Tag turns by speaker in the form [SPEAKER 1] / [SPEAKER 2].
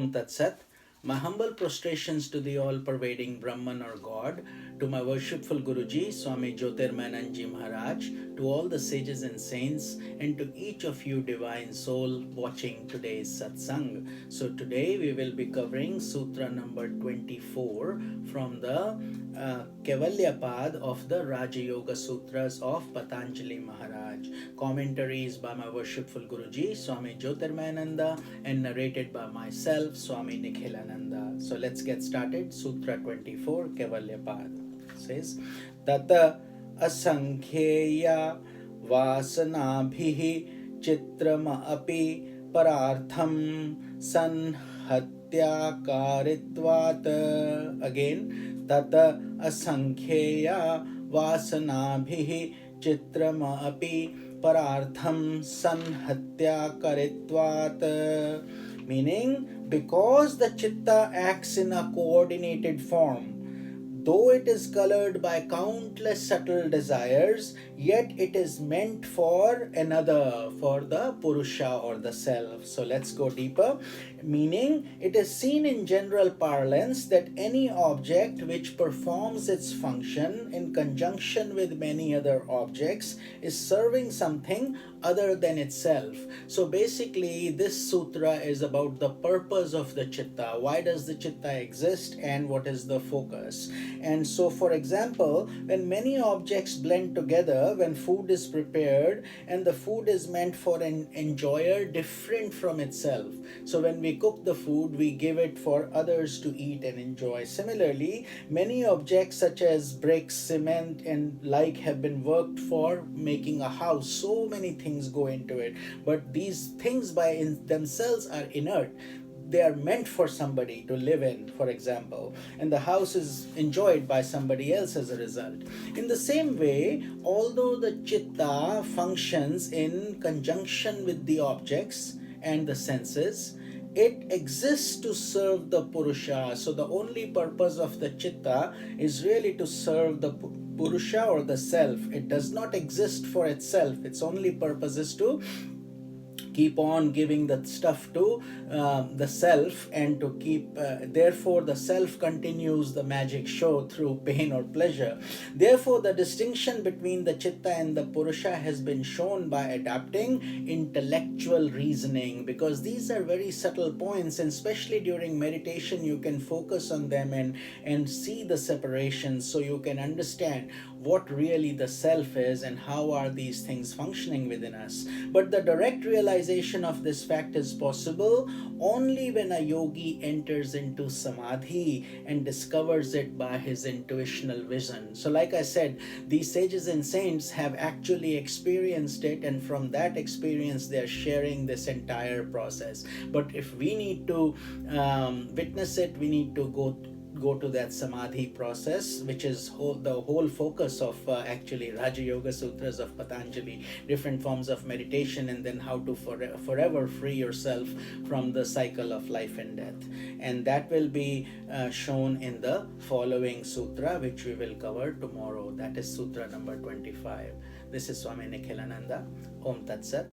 [SPEAKER 1] Om Tat Sat. My humble prostrations to the all-pervading Brahman or God, to my worshipful Guruji, Swami Jyotirmayananda Maharaj, to all the sages and saints, and to each of you divine soul watching today's satsang. So today we will be covering Sutra number 24 from the Kaivalya Pad of the Raja Yoga Sutras of Patanjali Maharaj. Commentaries by my worshipful Guruji, Swami Jyotirmayananda, and narrated by myself, Swami Nikhilananda. So let's get started. Sutra 24, Kaivalya Pad says, Tata asankhyeya vasanabhihi chitrama api parartham sanhatyakaritvat. Again, Tata asankhyeya vasanabhihi chitrama api parartham sanhatyakaritvat. Meaning, because the chitta acts in a coordinated form, though it is colored by countless subtle desires, yet it is meant for another, for the Purusha or the self. So let's go deeper. Meaning, it is seen in general parlance that any object which performs its function in conjunction with many other objects is serving something other than itself. So basically, this sutra is about the purpose of the chitta. Why does the chitta exist and what is the focus? And so, for example, when many objects blend together, when food is prepared and the food is meant for an enjoyer different from itself. So when we cook the food, we give it for others to eat and enjoy. Similarly, many objects such as bricks, cement, and like have been worked for making a house. So many things go into it, but these things by themselves are inert. They are meant for somebody to live in, for example, and the house is enjoyed by somebody else as a result. In the same way, although the chitta functions in conjunction with the objects and the senses, it exists to serve the Purusha. So the only purpose of the chitta is really to serve the Purusha or the self. It does not exist for itself. Its only purpose is to keep on giving the stuff to the self, and to keep therefore the self continues the magic show through pain or pleasure. Therefore the distinction between the chitta and the Purusha has been shown by adapting intellectual reasoning, because these are very subtle points, and especially during meditation you can focus on them and see the separation, so you can understand what really the self is and how are these things functioning within us. But the direct realization of this fact is possible only when a yogi enters into samadhi and discovers it by his intuitional vision. So like I said, these sages and saints have actually experienced it, and from that experience they are sharing this entire process. But if we need to witness it, we need to go to that samadhi process, which is the whole focus of actually Raja Yoga Sutras of Patanjali, different forms of meditation, and then how to forever free yourself from the cycle of life and death. And that will be shown in the following sutra, which we will cover tomorrow. That is sutra number 25. This is Swami Nikhilananda. Om Tat Sat.